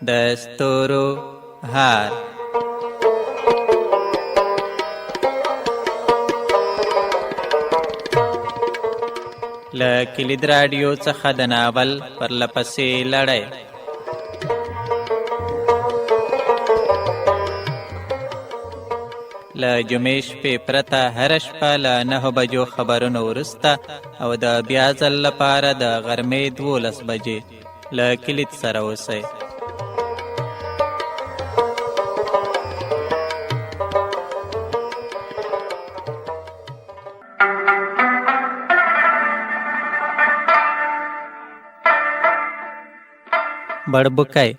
د ستورو هار. له کلید راډیو څخه د ناول پرلپسې لړۍ. له جمعې شپې پرته هره شپه له 9 بجو خبرونو وروسته او د بیا ځل لپاره د غرمې 12 بجې له کلید سره اوسئ. بړبوکی.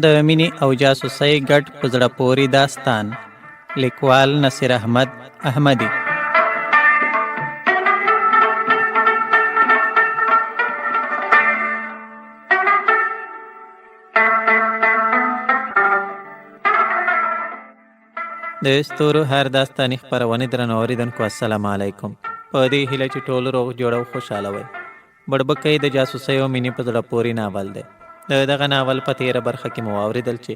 د مینې او جاسوسۍ ګډ په زړه پورې داستان. لیکوال نصیر احمد احمدي. د ستورو هر داستاني خپرونې درنو اوریدونکو السلام علیکم. په دې هیله چې ټول روغ جوړ او خوشحاله وئ. بړبکی د جاسوسۍ او مینې په زړه پورې ناول دی. دغه ناول په تېره برخه کې مو واورېدل چې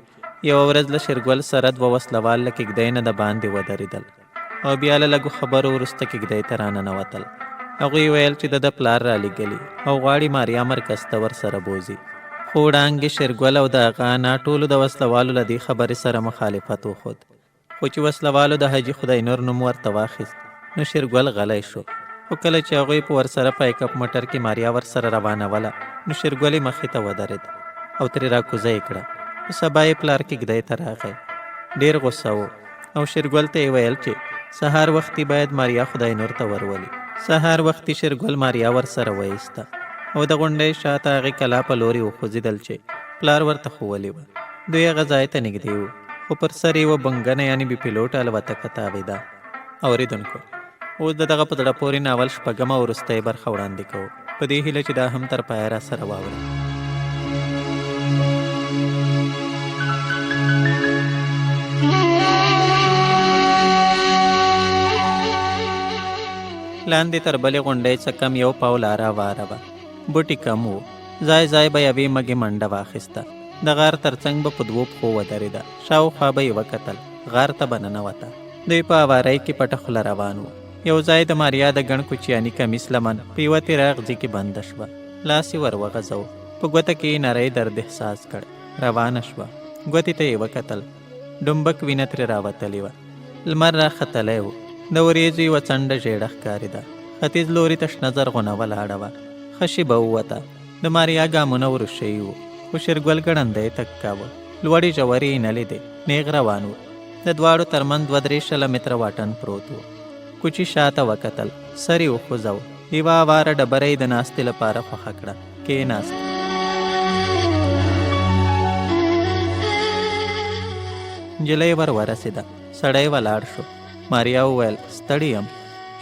یوه ورځ له شېرګل سره 2 وسلوال له کېږدۍ نه د باندې ودرېدل او بیا له لږو خبرو وروسته کېږدۍ ته راننوتل. هغوی ویل چې د پلار رالیږلي او غواړي ماریا مرکز ته ورسره بوځي. خو وړانګې شېرګل او د هغه انا ټولو د وسلوالو له دې خبرې سره مخالفت وښود. خو چې وسلوالو د حاجي خدای نور نوم ورته واخیست نو شېرګل غلی شو. خو کله چې هغوی په ورسره پایکپ موټر کې ماریا ورسره روانوله نو شېرګل یې مخې ته ودرېد او ترې راکوزه یې کړه. په سبا یې پلار کېږدۍ ته راغی. ډېر غوسه و او شېرګل ته یې ویل چې سهار وختي باید ماریا خدای نور ته ورولي. سهار وختي شېرګل ماریا ورسره وایسته او د غونډۍ شاته هغې کلا په لورې وخوځېدل چې پلار ورته ښوولې وه. دوی هغه ځای ته نږدې وو خو پر سر یې یوه بنګنه یعنې بې پیلوټه الوتکه تاوېده. اورېدونکو، اوس د دغه په زړه پورې ناول شپږمه او وروستۍ برخه وړاندې کوو، په دې هیله چې دا هم تر پایه را سره واورئ. لاندې تر بلې غونډۍ څه کم 1 پاو لاره واره وه. بوټي کم وو. ځای ځای به یوې مږې منډه واخیسته. د غار تر څنګ به په 2 پښو ودرېده. شاوخوا به یې وکتل. غار ته به ننوته. دوی په اوارۍ کې پټه خوله روان وو. یو ځای د ماریا د ګڼ کوچیاني کمیس لمن په یوه تېره اغزي کې بنده شوه. لاس یې ور وغځو. په ګوته کې یې نری درد احساس کړ. روانه شوه. ګوتې ته یې وکتل. ډومبک وینه ترې راوتلې وه. لمر راختلی و. د وریځو یوه څنډه ژېړه ښکارېده. ختیځ لوري ته شنه زرغونه ولاړه وه. ښه شېبه ووته. د ماریا ګامونه ورو شوي وو. خو شېرګل ګړندی تګ کاوه. لوړې ژورې یې نه لیدې. نیغ روان و. د دواړو ترمنځ 2-3 متره واټن پروت و. کوچي شاته وکتل. سر یې وخوځو. یوه اواره ډبره یې د ناستې لپاره خوښه کړه. کېناست. نجلۍ ور ورسېده. سړی ولاړ شو. ماریا وویل ستړی یم.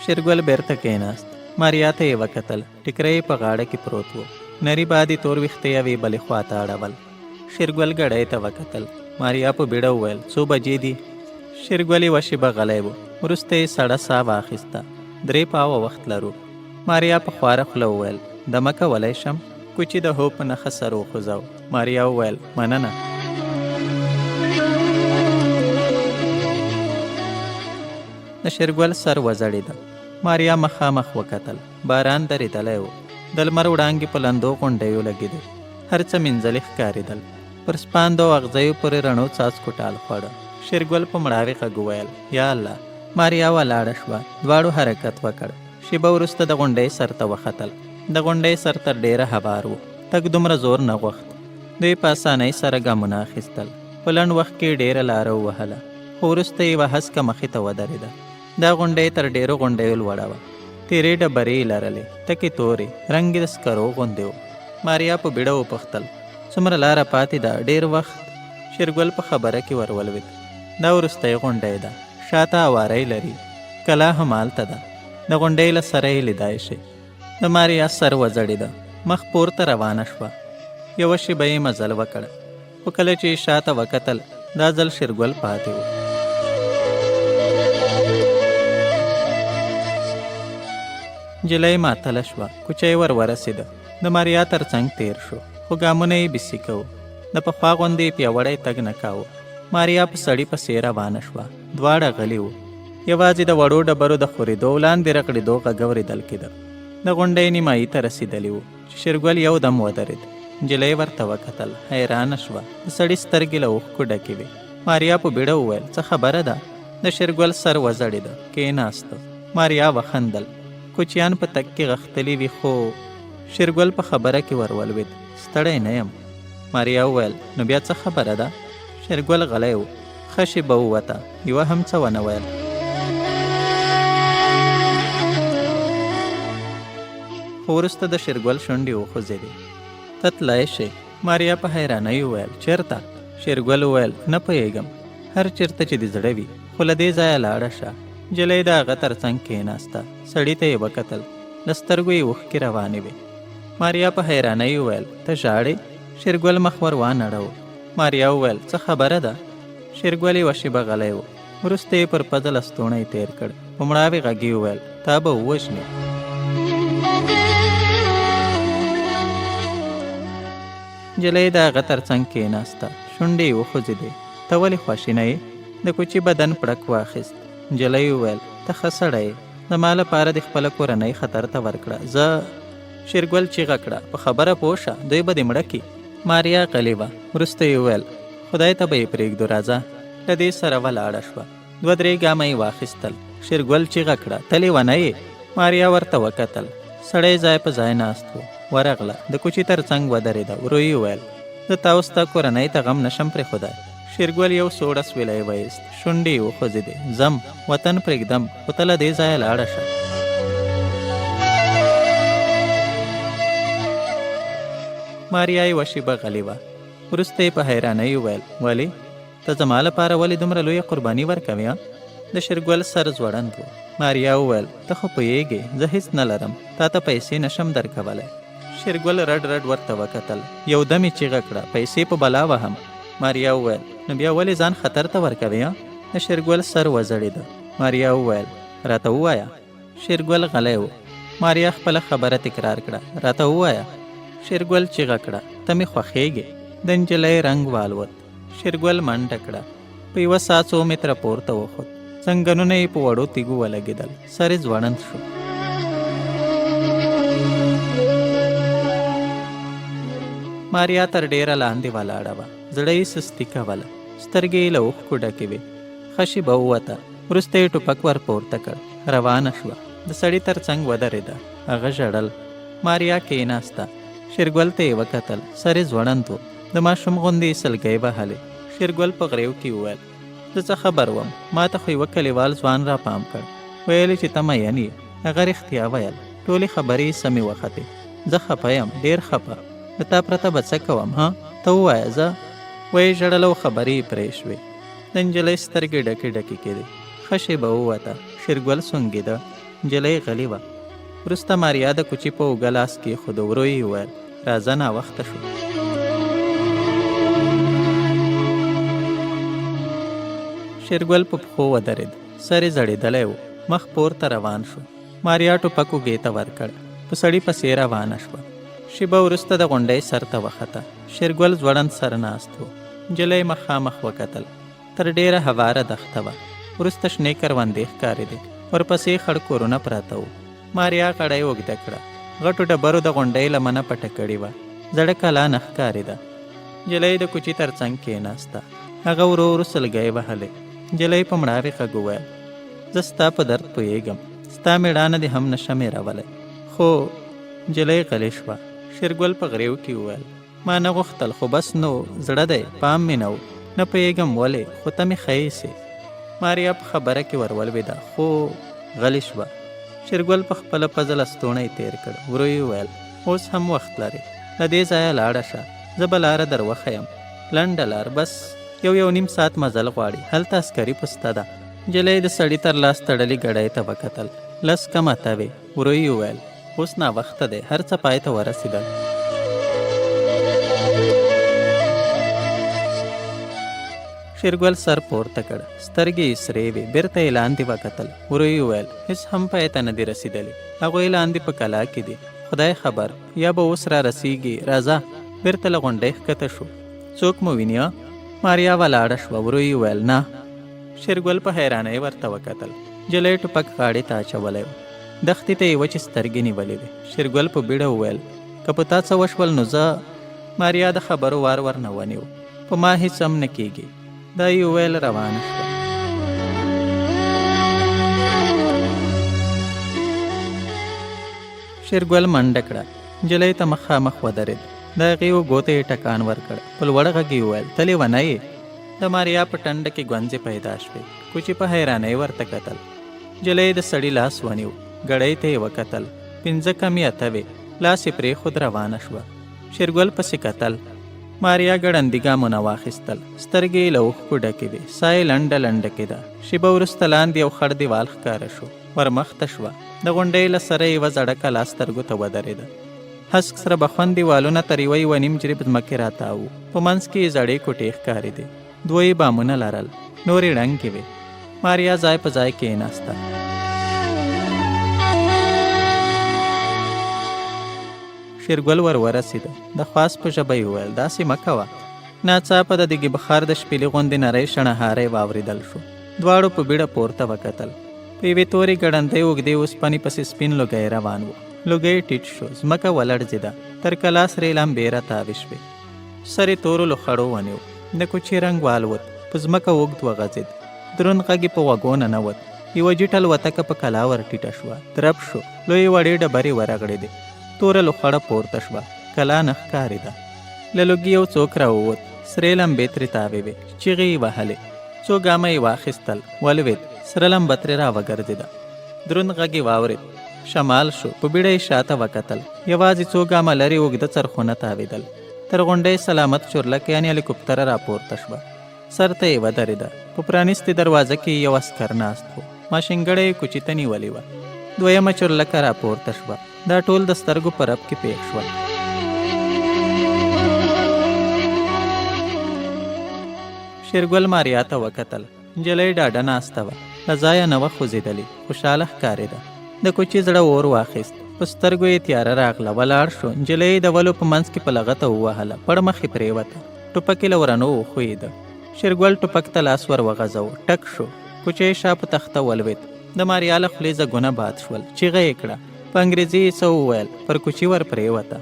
شېرګل بېرته کېناست. ماریا ته یې وکتل. ټیکری یې په غاړه کې پروت و. نري بادي تور ویښته یې بلې خواته اړول. شېرګل ګړۍ ته وکتل. ماریا په بیړه وویل 2 بجې دي. شېرګل یې 1 شېبه غلی و. وروسته یې سړه ساه واخیسته. 3 پاوه وخت لرو. ماریا په خواره خوله وویل دمه کولی شم؟ کوچي د هو په نښه سر وخوځو. ماریا وویل مننه. د شېرګل سر وځړېده. ماریا مخامخ وکتل. باران درېدلی و. د لمر وړانګې په لندو غونډیو لګېدې. هر څه مینځلې ښکارېدل. پر سپاندو او اغزیو پورې رڼو څاڅکو ټال خوړه. شېرګل په مړاوي غږ وویل یا الله. ماریا ولاړه شوه. دواړو حرکت وکړ. شېبه وروسته د غونډۍ سر ته وختل. د غونډۍ سر تر ډېره هوار و. تګ دومره زور نه غوښت. دوی په اسانۍ سره ګامونه اخیستل. په لنډ وخت کې ډېره لاره ووهله. خو وروسته یوه هسکه مخې ته ودرېده. دا غونډۍ تر ډېرو غونډیو لوړه وه. تېرې ډبرې یې لرلې. تکې تورې. رنګ یې د سکرو غوندې و. ماریا په بیړه وپوښتل څومره لاره پاتې ده؟ ډېر وخت؟ شېرګل په خبره کې ور ولوېد. دا وروستی غونډۍ ده. شاته اوارۍ لري. کلا همالته ده. د غونډۍ له سره یې لیدای شي. د ماریا سر وځړېده. مخ پورته روانه شوه. یوه شېبه یې مزل وکړ. خو کله چې شاته وکتل دا ځل شېرګل پاتې و. نجلۍ ماتله شوه، کوچی ور ورسېده. د ماریا تر څنګ تیر شو، خو ګامونه یې بیسي کوو. د پخوا غوندې پیاوړی تګ نه کاوه. ماریا په سړي پسې روانه شوه. دواړه غلي وو. یوازې د وړو ډبرو د خورېدو لاندې رقړېدو غږ اورېدل کېده. د غونډۍ نیمایي ته رسېدلي وو چې شېرګل یو دم ودرېد. نجلۍ ورته وکتل، حیرانه شوه. د سړي سترګې له اوښکو ډکې وې. ماریا په بیړه وویل، څه خبره ده؟ د شېرګل سر وځړېده، کېناسته. ماریا وخندل. کوچیان په تګ کې غښتلي وي، خو شېرګل په خبره کې ور ولوېد. ستړی نه یم. ماریا وویل، نو بیا څه خبره ده؟ شېرګل غلی و. ښه شېبه ووته، یوه هم څه ونه ویل. خو وروسته د شېرګل شونډې وخوځېدې. ته تللی شې؟ ماریا په حیرانۍ وویل، چېرته؟ شېرګل وویل، نه پوهېږم. هر چېرته چې دې زړه وي، خو له دې ځایه لاړه شه. نجلۍ د هغه تر څنګ کېناسته. سړي ته یې وکتل. له سترګو یې اوښکې روانې وې. ماریا په حیرانۍ وویل، ته ژاړې؟ شېرګل مخ ور وانړوه. ماریا وویل، څه خبره ده؟ شېرګل یوه شېبه غلی و. وروسته یې پر پزه لستوڼی تېر کړ. په مړاوې غږ یې وویل، تا به ووژنې. نجلۍ د هغه تر څنګ کېناسته. شونډې یې وخوځېدې. ته ولې خواشینی یې؟ د کوچي بدن پړک واخیست. نجلۍ وویل، ته ښه سړی یې. زما لپاره دې خپله کورنۍ خطر ته ورکړه. زه شېرګل چیغه کړه، په خبره پوه شه، دوی به دې مړه کړي. ماریا غلې وه. وروسته یې وویل، خدای ته به یې پرېږدو، راځه. له دې سره ولاړه شوه. 2-3 ګامه یې واخیستل. شېرګل چیغه کړه، ته لیونی یې؟ ماریا ورته وکتل. سړی ځای په ځای ناست و. ورغله، د کوچي تر څنګ ودرېده. ورو یې وویل، زه تا اوس ستا کورنۍ ته غم نشم پرېښودی. شېرګل یو سوړ اسویلی وایست. شونډې یې وخوځېدې. ځم، وطن پرېږدم، خو ته له دې ځایه لاړه شه. ماریا یوه شېبه غلې وه. وروسته یې په حیرانۍ وویل، ولې؟ ته زما لپاره ولې دومره لویه قرباني ورکوې؟ د شېرګل سر ځوړند و. ماریا وویل، ته خو پوهېږې زه هېڅ نه لرم، تا ته پیسې نشم درکولی. شېرګل رډ رډ ورته وکتل. یو دم یې چیغه کړه، پیسې په بلا وهم. ماریا وویل، نو بیا ولې ځان خطر ته ورکوې؟ د شېرګل سر وځړېده. ماریا وویل، راته ووایه. شېرګل غلی و. ماریا خپله خبره تکرار کړه، راته ووایه. شېرګل چیغه کړه، ته مې خوښېږې. د نجلۍ رنګ والوت. شېرګل منډه کړه. په 100 متره پورته وخوت. څنګنونه یې په وړو تیږو ولګېدل. سر یې ځوړند شو. ماریا تر ډېره لاندې ولاړه وه. زړه یې سستي کوله. سترګې یې له اوښکو ډکې وې. ښه شېبه ووته. وروسته یې ټوپک ور پورته کړ. روانه شوه. د سړي تر څنګ ودرېده. هغه ژړل. ماریا کېناسته. شېرګل ته یې وکتل. سر یې ځوړند و. د ماشوم غوندې یې سلګۍ وهلې. شېرګل په غرېو کې وویل، زه څه خبر وم؟ ما ته خو یوه کلیوال ځوان را پام کړ. ویل چې ته مین یې. هغه رښتیا ویل. ټولې خبرې یې سمې وختې. زه خفه یم، ډېر خفه. د تا پرته به څه کوم؟ ها، ته ووایه. زه ویې ژړل او خبرې یې پرې شوې. د نجلۍ سترګې ډکې ډکې کېدې. ښه شېبه ووته. شېرګل سونګېده. نجلۍ غلې وه. وروسته ماریا د کوچي په اوږه لاس کېښود. ورو یې وویل، راځه، ناوخته شو. شېرګل په پښو ودرېد. سر یې ځړېدلی و. مخ پورته روان شو. ماریا ټوپک اوږې ته ورکړ. په سړي پسې روانه شوه. شېبه وروسته د غونډۍ سر ته وخته. شېرګل ځوړند سر ناست و. نجلۍ مخامخ وکتل. تر ډېره هواره دښته وه. وروسته شنې کروندې ښکارېدې. ورپسې خړ کورونه پراته وو. ماریا غړۍ اوږده کړه. غټو ډبرو د غونډۍ لمنه پټه کړې وه. زړه کلا نه ښکارېده. نجلۍ د کوچي تر څنګ کېناسته. هغه ورو ورو سلګۍ وهلې. نجلۍ په مړاوې غږ وویل، زه ستا په درد پوهېږم. ستا مېړانه دې هم نشم هېرولی. خو نجلۍ غلې شوه. شېرګل په غرېو کې وویل، ما نه غوښتل، خو بس نو، زړه دی، پام مې نه و. نه پوهېږم ولې، خو ته مې ښه ایسې. ماریا په خبره کې ور ولوېده، خو غلې شوه. شېرګل په خپله پزه لستوڼی تېر کړ. ورو یې وویل، اوس هم وخت لرې. له دې ځایه لاړه شه. زه به لاره در وښیم. لنډه لار، بس 1.5 ساعت مزل غواړي. هلته عسکري پسته ده. نجلۍ د سړي تر لاس تړلي ګړۍ ته وکتل. 10 کم 8 وې. ورو یې وویل، اوس ناوخته دی، هر څه پای ته ورسېدل. شېرګل سر پورته کړ، سترګې یې سرې وې. بېرته یې لاندې وکتل. ورو یې وویل هېڅ هم پای ته نه دي رسېدلي، هغوی لاندې په کلا کې دي. خدای خبر یا به اوس را رسېږي. راځه. بېرته له غونډۍ ښکته شو. څوک مو ویني؟ ماریا ولاړه شوه. ورو یې وویل نه. شېرګل په حیرانۍ ورته وکتل. نجلۍ ټوپک غاړې ته اچولی و. دښتې ته یې وچې سترګې نیولې وې. شېرګل په بېړه وویل که په تا څه وشول نو زه. ماریا د خبرو وار ورنه ونیو. په ما هېڅ هم نه کېږي. دا یې وویل روانه شوه. شېرګل منډه کړه. نجلۍ ته مخامخ ودرېد. د هغې اوږو ته یې ټکان ورکړ. په لوړ غږ یې وویل ته لیونی یې؟ د ماریا په ټنډه کې ګونځې پیدا شوې. کوچي په حیرانۍ ورته کتل. نجلۍ د سړي لاس ونیو. ګړۍ ته یې وکتل. 5 کم یا 8 وې. لاس یې پرېښود روانه شوه. شېرګل پسې کتل. ماریا ګړندي ګامونه واخیستل. سترګې یې له اوښکو ډکې وې. ساه یې لنډه لنډه کېده. شېبه وروسته لاندې یو خړ دیوال ښکاره شو. ورمخته شوه. د غونډۍ له سره یوه زړه کلا سترګو ته ودرېده. هسک سره بخون دیوالونه تر یوه نیم جریب ځمکې راتاوو. په منځ کې یې زړې کوټې ښکارېدې. 2 بامونه لرل. نورې ړنګې وې. ماریا ځای په ځای کېناسته. شېرګل ورسېده. د خواست په ژبه یې وویل داسې مه کوه. ناڅاپه د دیګې بخار د شپېلې غوندې نری شڼهاری واورېدل شو. دواړو په بیړه پورته وکتل. په یوې تورې ګړندۍ اوږدې اوسپنې پسې سپین لوګی روان و. لوګی ټیټ شو. ځمکه ولړزېده. تر کلا سرې لمبې راتاوې شوې. سر یې تورو لوخړو ونیو. د کوچي رنګ والوت. په ځمکه اوږد وغځېد. دروند غږ یې په غوږو ننوت. یوه جیټه الوتکه په کلا ور ټیټه شوه. درب شو. لویې وړې ډبرې ورغړېدې. توره لوخړه پورته شوه. کلا نه ښکارېده. له لوګي یو څوک راووت. سرې لمبې ترې تاوې وې. چیغې یې وهلې. څو ګامه یې واخیستل. ولوېد. سره لمبه ترې راوګرځېده. دروند غږ یې واورېد. شمال شو. په بیړه یې شاته وکتل. یوازې څو ګامه لرې اوږده څرخونه تاوېدل. تر غونډۍ سلامت چورلک یعنې هلیکوپټره راپورته شوه. سر ته یې ودرېده. په پرانیستې دروازه کې یو عسکر ناست و. ماشینګړی یې کوچي ته نیولې وه. 2مه چورلکه راپورته شوه. دا ټول د سترګو په رپ کې پېښ شول. شېرګل ماریا ته وکتل. نجلۍ ډاډه ناسته وه. له ځایه نه وه خوځېدلې. خوشحاله ښکارېده. د کوچي زړه اور واخیست. په سترګو یې تیاره راغله. ولاړ شو. نجلۍ د ولو په منځ کې په لغته ووهله. پړ مخې پرېوته. ټوپک یې له ورنو وښویېده. شېرګل ټوپک ته لاس ور وغځاوه. ټک شو. کوچی شا په تخته ولوېد. د ماریا له خولې ځګونه باد شول. چیغه یې کړه. په انګریزي یې څه وویل. پر کوچي ور پرېوته.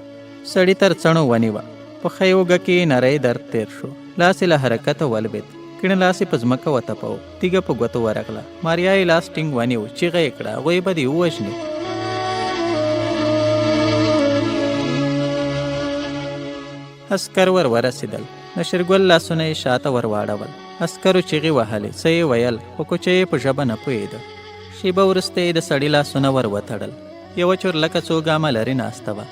سړي تر څڼو ونیوه. په ښۍ اوږه کې یې نری درد تېر شو. لاس یې له حرکته ولوېد. کیڼ لاس یې په ځمکه وتپو. تیږه په ګوتو ورغله. ماریا یې لاس ټینګ ونیو. چیغه یې کړه هغوی به دې ووژني. عسکر ورسېدل. د شېرګل لاسونه یې شاته ور واړول. عسکرو چیغې وهلې. څه یې ویل خو کوچی یې په ژبه نه پوهېده. شېبه وروسته یې د سړي لاسونه ور وتړل. یوه چورلکه څو ګامه لرې ناسته وه.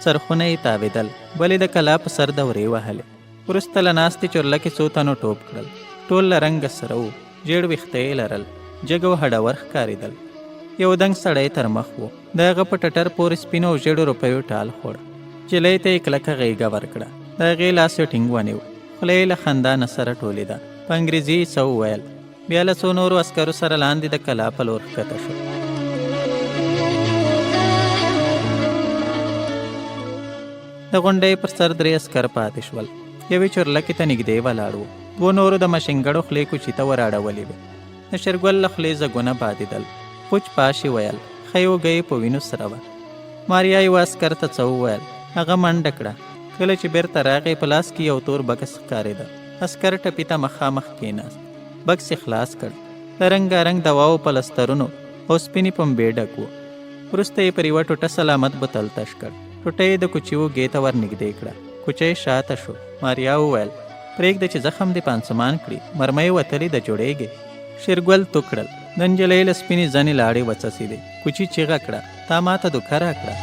څرخونه یې تاوېدل. بلې د کلا په سر دورې وهلې. وروسته له ناستې چورلکې څو تنو ټوپ کړل. ټول له رنګه سره وو. ژېړ ویښته یې لرل. جګ او هډور ښکارېدل. یو دنګ سړی تر مخ و. د هغه په ټټر پورې سپینو او ژېړو روپیو ټال خوړ. نجلۍ ته یې کلکه غېږه ورکړه. د هغې لاس یې ټینګ ونیو. خوله یې له خندا نه سره ټولېده. په انګریزي یې څه وویل. بیا له څو نورو عسکرو سره لاندې د کلا په لور ښکته شو. د غونډۍ پر سر 3 عسکر پاتې شول. یوې چورلکې ته نږدې ولاړ و. 2 نورو د ماشینګړو خولې کوچي ته ور اړولې وې. د شېرګل له خولې ځګونه بادېدل. پوچ پاش یې ویل. ښۍ اوږه یې په وینو سره وه. ماریا یو عسکر ته څه وویل. هغه منډه کړه. کله چې بیرته راغی په لاس کې یو تور بکس ښکارېده. عسکر ټپي ته مخامخ کېناست. بکس یې خلاص کړ. د رنګارنګ دواو پلسترونو او سپینې پنبې ډک و. وروسته یې پر یوه ټوټه سلامت بوتل تش کړ. ټوټه یې د کوچي اوږې ته ور نږدې کړه. کوچی شاته شو. ماریا وویل پرېږده چې زخم دې پانسمان کړي. مرمۍ وتلې ده جوړېږي. شېرګل تو کړل. د نجلۍ له سپینې زنې لاړې وڅڅېدې. کوچي چیغه کړه تا ماته دوکه راکړه.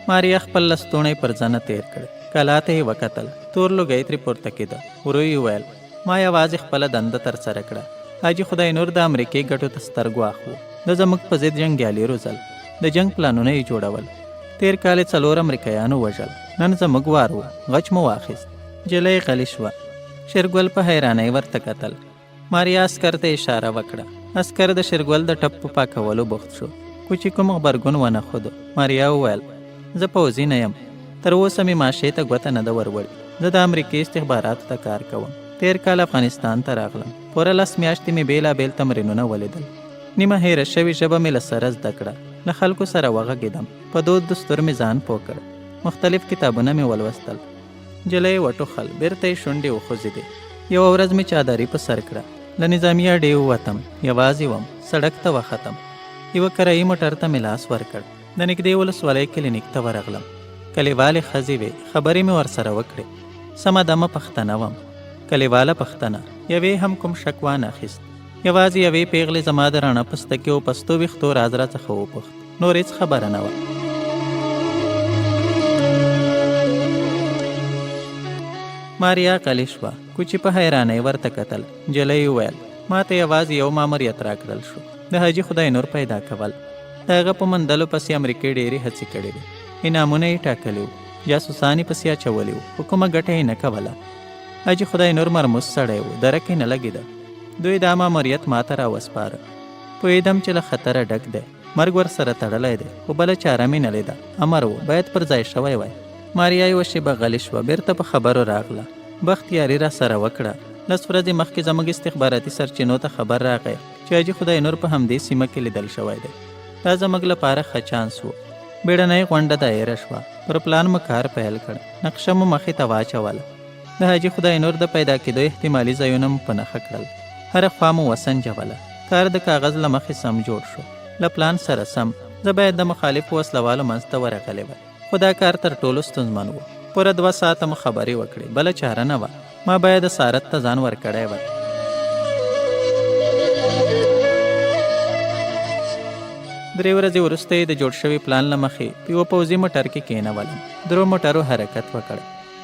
ماریا خپل لستوڼی پر زنه تېر کړ. کلا ته یې وکتل. تور لوګی ترې پورته کېده. ورو یې وویل ما یوازې خپله دنده ترسره کړه. حاجي خدای نور د امریکې ګټو ته سترګو اخ و. د زموږ په ضد جنګیالي روزل. د جنګ پلانونه یې جوړول. 13 کال 4 امریکایانو وژل. نن زموږ وار و. غچ مو واخیست. نجلۍ غلی شوه. شېرګل په حیرانۍ ورته کتل. ماریا عسکر ته اشاره وکړه. عسکر د شېرګل د ټپ په پاکولو بوخت شو. کوچي کوم غبرګون ونه ښود. ماریا وویل زه پوځي نه یم. تر اوسه مې ماشې ته ګوته نه ده وروړې. زه د امریکې استخباراتو ته کار کوم. تیر کال افغانستان ته راغلم. پوره 10 میاشتې مې بېلابېل تمرینونه ولیدل. نیمه هیره شوې ژبه مې له سره زده کړه. له خلکو سره وغږېدم. په دود دستور مې ځان پوه کړ. مختلف کتابونه مې ولوستل. نجلۍ وټوخل. بېرته یې شونډې وخوځېدې. یوه ورځ مې چادري په سر کړه. له نظامي اډې ووتم. یوازې وم. سړک ته وختم. یوه کرایي موټر ته مې لاس ورکړ. د نږدې ولسوالۍ کلینیک ته ورغلم. کلیوالې ښځې وې. خبرې مې ورسره وکړې. سمه دمه پښتنه وم. کلیواله پښتنه. یوې هم کوم شک وانه اخیست. یوازې یوې پیغلې زما د رڼه پستکي او پستو ویښتو راز راڅخه وپوښت. نور هېڅ خبره نه وه. ماریا غلی شوه. کوچي په حیرانۍ ورته کتل. نجلۍ وویل ما ته یوازې یو ماموریت راکړل شو. د حاجي خدای نور پیدا کول. د هغه په موندلو پسې امریکې ډېرې هڅې کړې وې. انعامونه یې ټاکلي وو. جاسوسان یې پسې اچولي وو. خو کومه ګټه یې نه کوله. حاجي خدای نور مرموز سړی و. درک یې نه لګېده. دوی دا ماموریت ما ته راوسپاره. پوهېدم چې له خطره ډک دی. مرګ ورسره تړلی دی. خو بله چاره مې نه لیده. امر و باید پر ځای شوی وای. ماریا یوه شېبه غلې شوه. بېرته په خبرو راغله. بختیاري را سره وکړه. 10 ورځې مخکې زموږ استخباراتي سرچینو ته خبر راغی چې حاجي خدای نور په همدې سیمه کې لیدل شوی دی. دا زموږ لپاره ښه چانس و. بیړنۍ غونډه دایره شوه. پر پلان مو کار پیل کړ. نقشه مو مخې ته واچوله. د حاجي خدای نور د پیدا کېدو احتمالي ځایونه مو په نښه کړل. هره خوا مو وسنجوله. کار د کاغذ له مخې سم جوړ شو. له پلان سره سم. زه باید د مخالفو وسلوالو منځ ته ورغلی وای. خو دا کار تر ټولو ستونزمن و. پوره 2 ساعته مو خبرې وکړې. بله چاره نه وه. ما باید سارت ته ځان ورکړی وای. درې ورځې وروسته یې د جوړ شوي پلان له مخې په یوه پوځي موټر کې کېنولم. درو موټرو حرکت وکړ.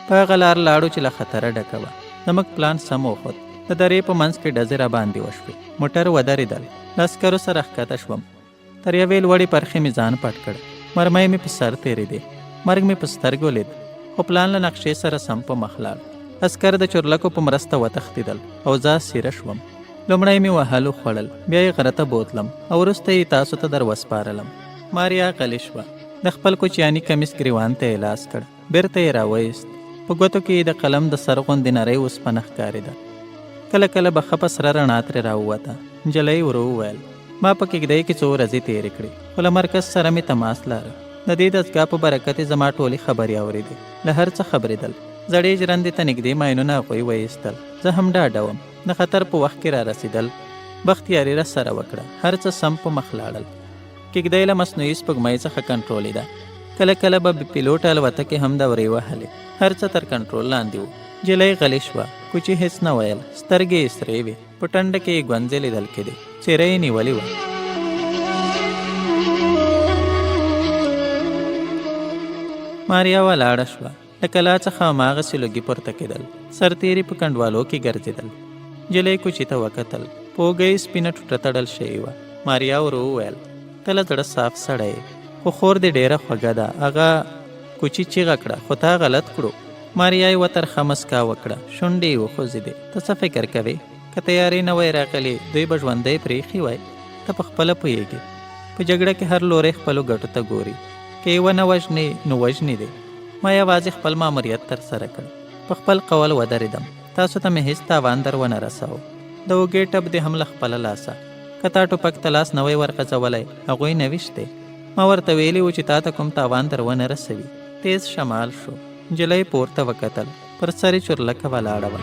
په هغه لار لاړو چې له خطره ډکه وه. زموږ پلان سم وخوت. د درې په منځ کې ډزې را باندې وشوې. موټر ودرېدل. له عسکرو سره ښکته شوم. تر یوې لوړې پرخې مې ځان پټ کړ. مرمۍ مې په سر تېرېدې. مرګ مې په سترګو لید. خو پلان له نقشې سره سم په مخ لاړ. عسکر د چورلکو په مرسته وتښتېدل او زه څیره شوم. لومړی مې وهلو خوړل. بیا یې غره ته بوتلم او وروسته یې تاسو ته در وسپارلم. ماریا غلې شوه. د خپل کوچیاني کمیس ګریوان ته یې لاس کړ. بېرته یې راویست. په ګوتو کې یې د قلم د سر غوندې نرۍ اوسپنه ښکارېده. کله کله به ښه په سره رڼا ترې راووته. نجلۍ ورو وویل ما په کېږدۍ کې 2 ورځې تېرې کړې. خو له مرکز سره مې تماس لاره. د دې دستګاه په برکت یې زما ټولې خبرې اورېدې. له هر څه خبرېدل. زړې ژرندې ته نږدې ماینونه هغوی وایستل. زه هم ډاډه وم. د خطر په وخت کې را رسېدل. بختیاري را سره وکړه. هر څه سم په مخ لاړل. کېږدۍ له مصنوعي سپوږمۍ څخه کنټرولېده. کله کله به بې پیلوټه الوتکې هم دورې وهلې. هر څه تر کنټرول لاندې و. نجلۍ غلې شوه. کوچي هېڅ نه ویل. سترګې یې سرې وې. په ټنډه کې یې ګونځې لیدل کېدې. څېره یې نیولې وه. ماریا ولاړه شوه. له کلا څخه هماغسې لوګي پورته کېدل. سرتېري په کنډوالو کې ګرځېدل. نجلۍ کوچي ته وکتل. په اوږه یې سپینه ټوټه تړل شوې وه. ماریا ورو وویل ته له زړه صاف سړی یې. خو خور دې ډېره خوږه ده. هغه کوچي چیغه کړه خو تا غلط کړو. ماریا یې وترخه مسکا وکړه. شونډې یې وخوځېدې. ته څه فکر کوې؟ که تیارې نه وای راغلې دوی به ژوندی پرېښي وای. ته په خپله پوهېږې. په جګړه کې هر لوری خپلو ګټو ته ګوري. که یې ونه وژنې نو وژنې دی. ما یوازې خپل ماموریت ترسره کړ. په خپل قول ودرېدم. تاسو ته مې هېڅ تاوان در ونه رساو. د اوږې ټپ دې هم له خپله لاسه. که تا ټوپک ته لاس نه وی ورغځولی هغوی نه ویشتې. ما ورته ویلي و چې تا ته کوم تاوان در ونه رسوي. تیز شمال شو. نجلۍ پورته وکتل. پر سر یې چورلکه ولاړه وه.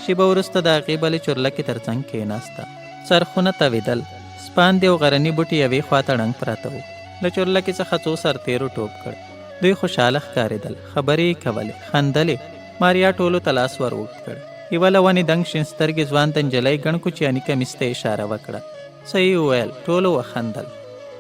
شېبه وروسته د هغې بلې چورلکې تر څنګ کېناسته. څرخونه تاوېدل. سپاندې او غرني بوټي یوې خواته ړنګ پراته وو. له چورلکې څخه 2 سرتېرو ټوپ کړ. دوی خوشحاله ښکارېدل. خبرې یې کولې. خندلې. ماریا ټولو ته لاس ور اوږد کړ. یوه له ونې دنګ شین سترګې ځوان د نجلۍ ګڼ کوچیاني کمیس ته اشاره وکړه. صحیح وویل. ټولو وخندل.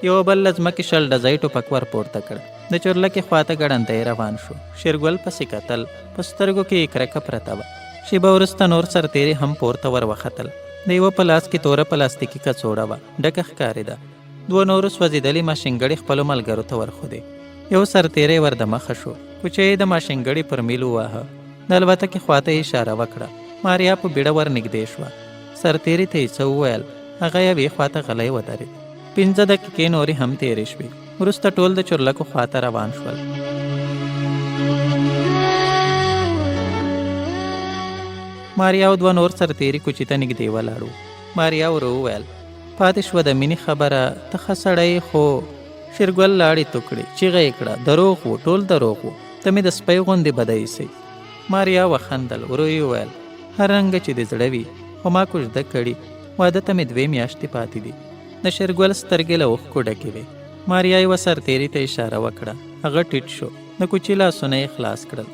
یو بل له ځمکې شل ډزی ټوپک ور پورته کړ. د چورلکې خواته ګړندی روان شو. شېرګل پسې کتل. په سترګو کې یې کرکه پرته وه. شېبه وروسته نور سرتېري هم پورته ور وختل. د یوه په لاس کې توره پلاستیکي کڅوړه وه. ډکه ښکارېده. دوه نورو سوځېدلي ماشینګړي خپلو ملګرو ته ورښودې. یو سرتیری ور د مخه شو. کوچۍ د ماشینګړي پر میل وواهه. د الوتکې خواته یې اشاره وکړه. ماریا په بیړه ور نږدې شوه. سرتیري ته یې څه وویل. هغه یوې خواته غلی ودرېد. 15 دقیقې نورې هم تېرې شوې. وروسته ټول د چورلکو خواته روان شول. ماریا او دوه نور سرتیري کوچي ته نږدې ولاړو. ماریا ور وویل پاتې شوه د مینې خبره، ته ښه سړی خو. شېرګل لاړې تو کړې، چیغه یې کړه دروغ و، ټول دروغ و، ته مې د سپی غوندې بده ایسئ. ماریا وخندل. ورو یې وویل هر رنګه چې دې زړه وي، خو ما کوژده کړي، واده ته مې 2 میاشتې پاتې دي. د شېرګل سترګې له اوښکو ډکې وې. ماریا یوه سرتیري ته اشاره وکړه. هغه ټیټ شو. د کوچي لاسونه یې خلاص کړل.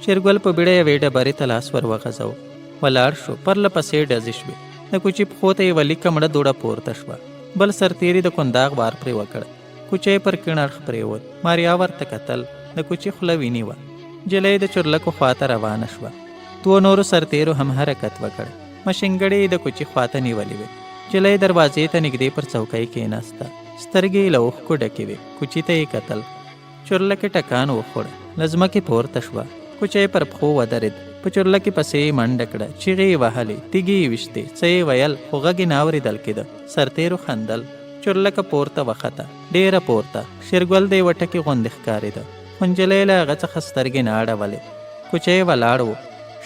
شېرګل په بیړه یوې ډبرې ته لاس ور وغځاوه. ولاړ شو. پرله پسې ډزې شوې. د کوچي پښو ته یې ولیکه مړه دوړه پورته شوه. بل سرتیري د کنداغ وار پرې وکړ. کوچی پر کیڼ اړخ پرېوت. ماریا ورته کتل. د کوچي خوله وینې وه. نجلۍ د چورلکو خواته روانه شوه. دوه نورو سرتیرو هم حرکت وکړ. ماشینګړې د کوچي خواته نیولې وې. نجلۍ دروازې ته نږدې پر څوکۍ کېناسته. سترګې یې له اوښکو ډکې وې. کوچي ته یې کتل. چورلکې ټکان وخوړ. له ځمکې پورته شوه. کوچی پر پښو ودرېد. په چورلکې پسې یې منډه کړه. چیغې یې وهلې، تیږې یې ویشتې، څه یې ویل، خو غږ یې نه اورېدل کېده. سرتیرو خندل. چورلکه پورته وخته، ډېره پورته. شېرګل د یوه ټکي غوندې ښکارېده، خو نجلۍ له هغه څخه سترګې نه اړولې. کوچی ولاړ و.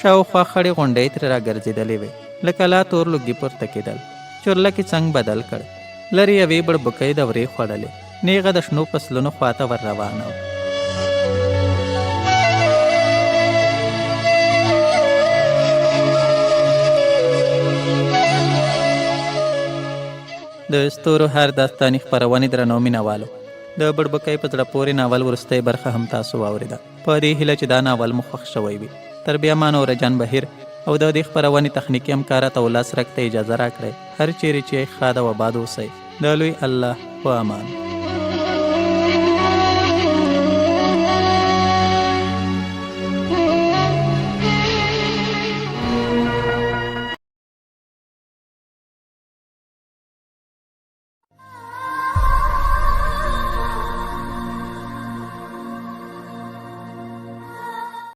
شاوخوا خړې غونډۍ ترې راګرځېدلې وې. لکه لا تور لوګي پورته کېدل. چورلکې څنګ بدل کړ. لرې یوې بړبوکۍ د ورې خوړلې. نیغه د شنو فصلونو خواته ور روانه وه. د ستورو هر داستاني خپرونې درنو مینوالو، د بړبوکۍ په زړه پورې ناول وروستۍ برخه هم تاسو واورېده. په دې هیله چې دا ناول مو خوښ شوی وي. تر بیا ما نوره جان بهیر او د دې خپرونې تخنیکي همکار ته ولس رک ته اجازه راکړئ. هر چیرې چې ښاد او آباد اوسئ. د لوی الله په امان.